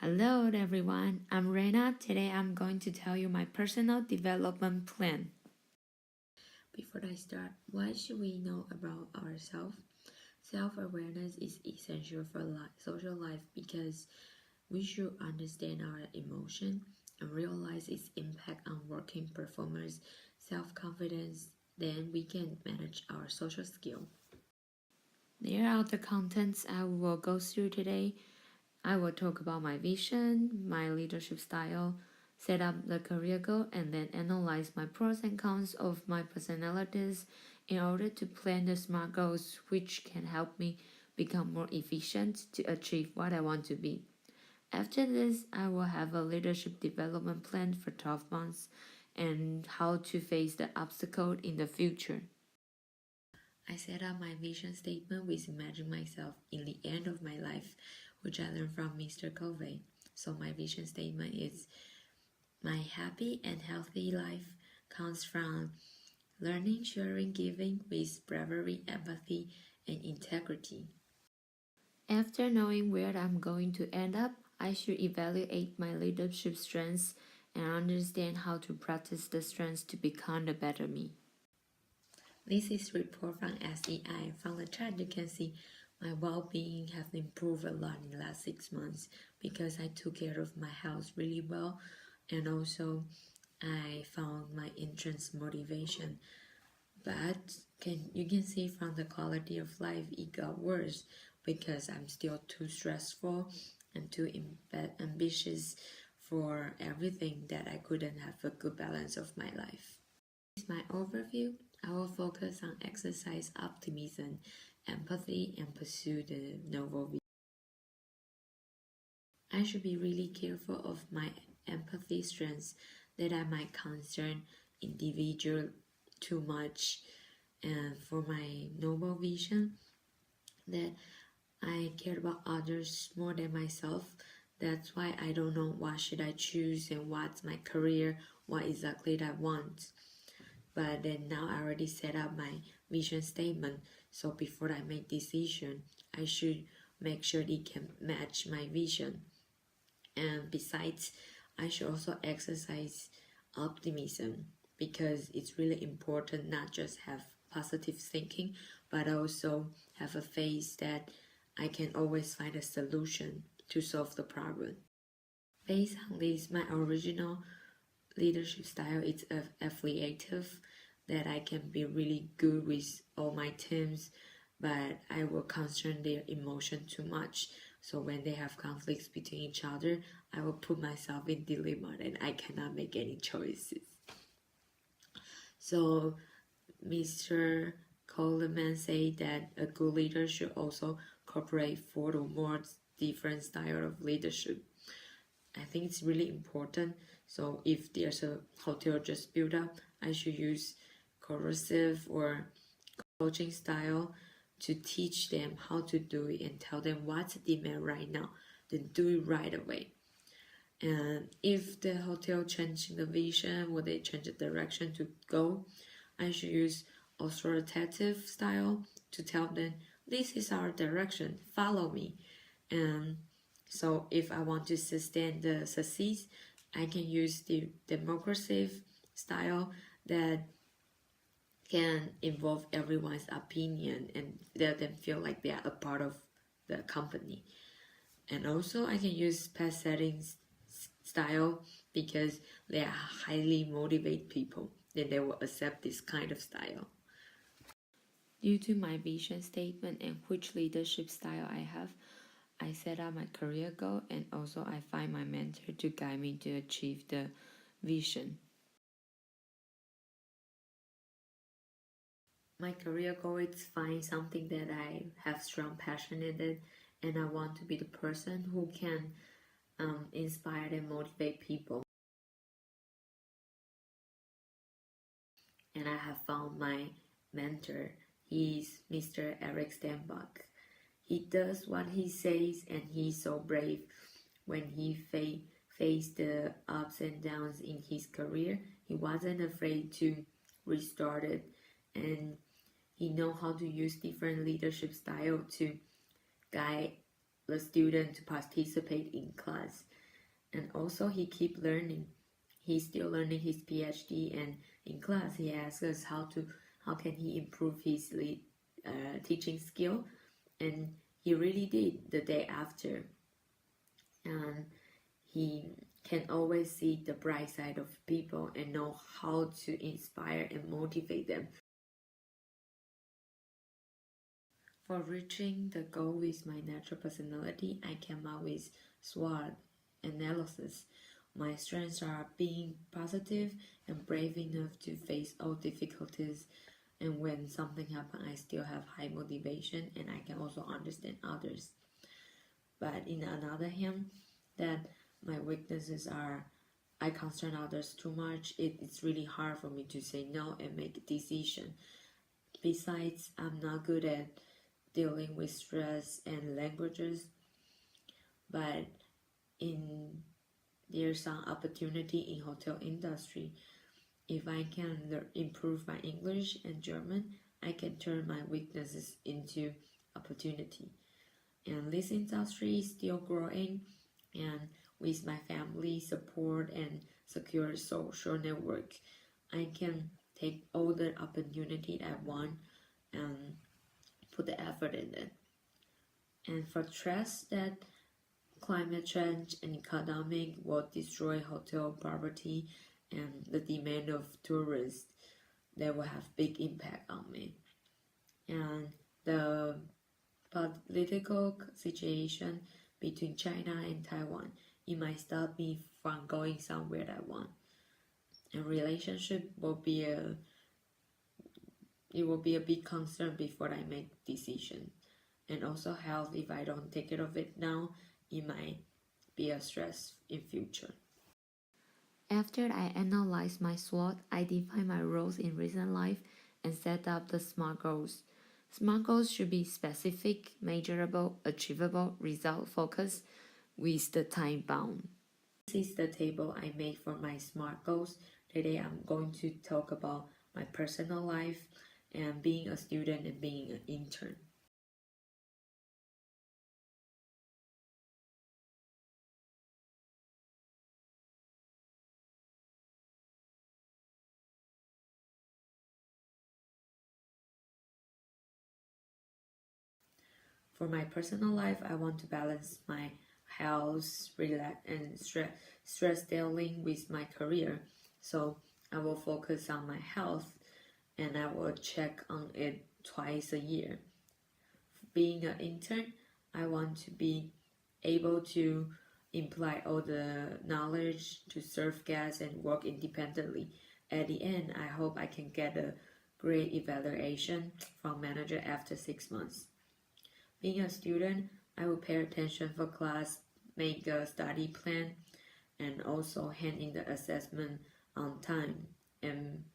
Hello everyone, I'm Reina. Today I'm going to tell you my personal development plan. Before I start, what should we know about ourselves? Self-awareness is essential for social life because we should understand our emotion and realize its impact on working performance, self-confidence, then we can manage our social skill. There are the contents I will go through today. I will talk about my vision, my leadership style, set up the career goal, and then analyze my pros and cons of my personalities in order to plan the smart goals which can help me become more efficient to achieve what I want to be. After this, I will have a leadership development plan for 12 months and how to face the obstacle in the future. I set up my vision statement with imagine myself in the end of my life, which I learned from Mr. Covey. So my vision statement is my happy and healthy life comes from learning, sharing, giving with bravery, empathy, and integrity. After knowing where I'm going to end up, I should evaluate my leadership strengths and understand how to practice the strengths to become the better me. This is report from SEI. From the chart, you can see my well-being has improved a lot in the last 6 months because I took care of my health really well, and also I found my entrance motivation. But you can see from the quality of life, it got worse because I'm still too stressful and too ambitious for everything that I couldn't have a good balance of my life. This is my overview. I will focus on exercise optimism, empathy, and pursue the novel vision. I should be really careful of my empathy strengths that I might concern individual too much, and for my noble vision that I care about others more than myself. That's why I don't know what should I choose and what's my career, what exactly I want. But then now I already set up my vision statement, so before I make decision, I should make sure it can match my vision. And besides, I should also exercise optimism because it's really important not just have positive thinking, but also have a faith that I can always find a solution to solve the problem. Based on this, my original leadership style is affiliative, that I can be really good with all my teams, but I will concern their emotion too much. So when they have conflicts between each other, I will put myself in dilemma and I cannot make any choices. So Mr. Coleman said that a good leader should also incorporate 4 or more different styles of leadership. I think it's really important. So if there's a hotel just built up, I should use coercive or coaching style to teach them how to do it and tell them what's the demand right now, then do it right away. And if the hotel changing the vision or they change the direction to go, I should use authoritative style to tell them this is our direction, follow me. And so if I want to sustain the success, I can use the democratic style that can involve everyone's opinion and let them feel like they are a part of the company. And also I can use past settings style because they are highly motivate people, then they will accept this kind of style. Due to my vision statement and which leadership style I have, I set up my career goal and also I find my mentor to guide me to achieve the vision. My career goal is find something that I have strong passion in it, and I want to be the person who can inspire and motivate people. And I have found my mentor. He's Mr. Eric Stenbach. He does what he says, and he's so brave. When he faced the ups and downs in his career, he wasn't afraid to restart it, and he know how to use different leadership style to guide the student to participate in class. And also he keep learning. He's still learning his PhD, and in class he asks us how can he improve his teaching skill, and he really did the day after. And he can always see the bright side of people and know how to inspire and motivate them. For reaching the goal with my natural personality, I came up with SWOT analysis. My strengths are being positive and brave enough to face all difficulties, and when something happens, I still have high motivation and I can also understand others. But in another hand, that my weaknesses are I concern others too much. It's really hard for me to say no and make a decision. Besides, I'm not good at dealing with stress and languages, but there's some opportunity in hotel industry. If I can improve my English and German, I can turn my weaknesses into opportunity. And this industry is still growing, and with my family support and secure social network, I can take all the opportunity I want and put the effort in it. And for trust that climate change and economic will destroy hotel poverty and the demand of tourists, that will have big impact on me. And the political situation between China and Taiwan, it might stop me from going somewhere I want. And relationship will be a big concern before I make decision. And also health, if I don't take care of it now, it might be a stress in future. After I analyze my SWOT, I define my roles in recent life and set up the SMART goals. SMART goals should be specific, measurable, achievable, result focused, with the time bound. This is the table I made for my SMART goals. Today I'm going to talk about my personal life and being a student and being an intern. For my personal life, I want to balance my health, relax, and stress dealing with my career. So I will focus on my health and I will check on it twice a year. Being an intern, I want to be able to imply all the knowledge to serve guests and work independently. At the end, I hope I can get a great evaluation from manager after 6 months. Being a student, I will pay attention for class, make a study plan, and also hand in the assessment on time, and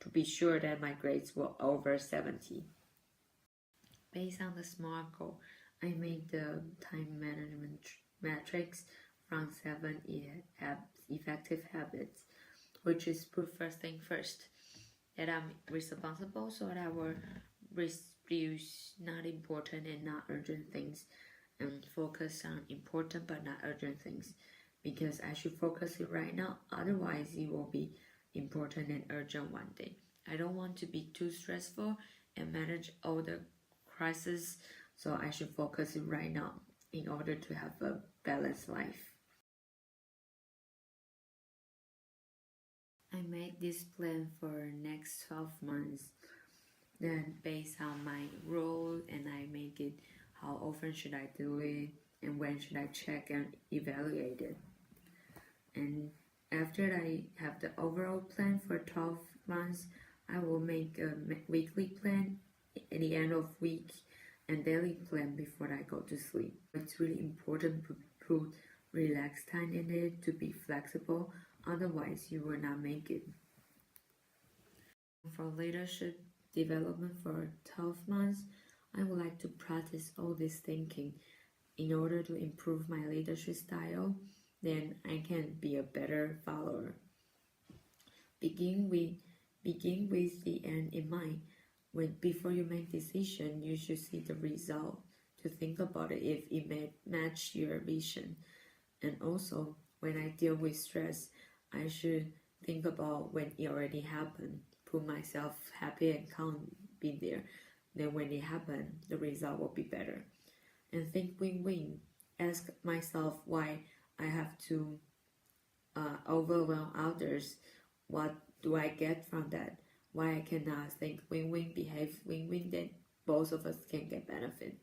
to be sure that my grades were over 70. Based on the SMART goal, I made the time management matrix from 7 effective habits, which is put first thing first, that I'm responsible, so that I will reduce not important and not urgent things and focus on important but not urgent things, because I should focus it right now, otherwise it will be important and urgent one day. I don't want to be too stressful and manage all the crises, so I should focus it right now in order to have a balanced life. I made this plan for next 12 months. Then based on my role, and I make it how often should I do it and when should I check and evaluate it. And after I have the overall plan for 12 months, I will make a weekly plan at the end of week and daily plan before I go to sleep. It's really important to put relaxed time in it, to be flexible, otherwise you will not make it. For leadership development for 12 months, I would like to practice all this thinking in order to improve my leadership style. Then I can be a better follower. Begin with the end in mind. Before you make decision, you should see the result to think about it if it may match your vision. And also, when I deal with stress, I should think about when it already happened, put myself happy and calm, be there. Then when it happened, the result will be better. And think win-win. Ask myself why I have to overwhelm others. What do I get from that? Why I cannot think win-win, behave win-win, then both of us can get benefit.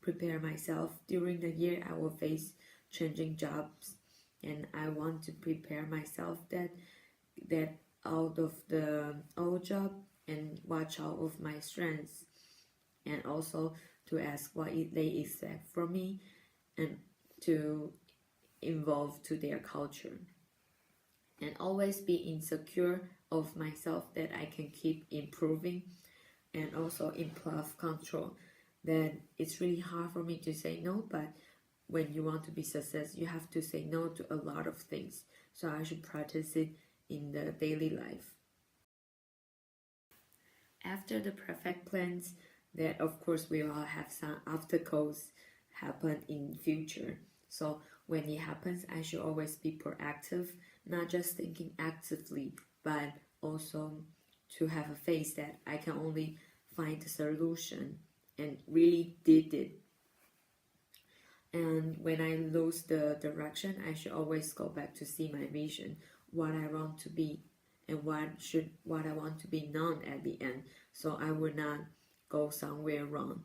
Prepare myself. During the year, I will face changing jobs, and I want to prepare myself that out of the old job and watch out of my strengths, and also to ask what they expect from me and to involve to their culture, and always be insecure of myself that I can keep improving, and also improve control. Then it's really hard for me to say no, but when you want to be success, you have to say no to a lot of things. So I should practice it in the daily life. After the perfect plans, that of course we all have some obstacles happen in future. So when it happens, I should always be proactive, not just thinking actively, but also to have a faith that I can only find a solution and really did it. And when I lose the direction, I should always go back to see my vision, what I want to be, and what I want to be known at the end. So I would not go somewhere wrong.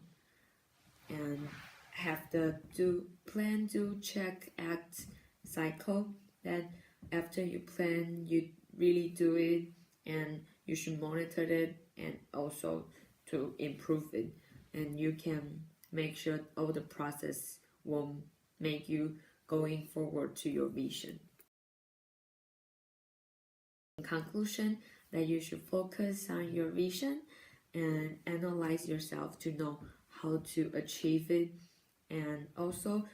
And have the do plan, do, check, act cycle. That after you plan, you really do it, and you should monitor it and also to improve it. And you can make sure all the process will make you going forward to your vision. In conclusion, that you should focus on your vision and analyze yourself to know how to achieve it, and also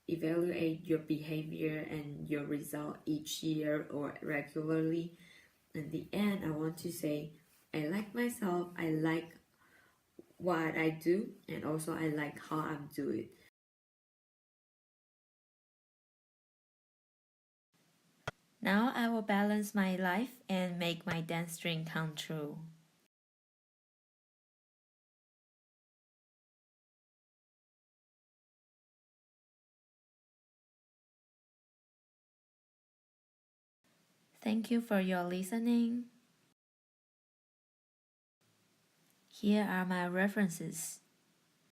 evaluate your behavior and your result each year or regularly. In the end, I want to say I like myself, I like what I do, and also I like how I'm doing it. Now I will balance my life and make my dance dream come true. Thank you for your listening. Here are my references.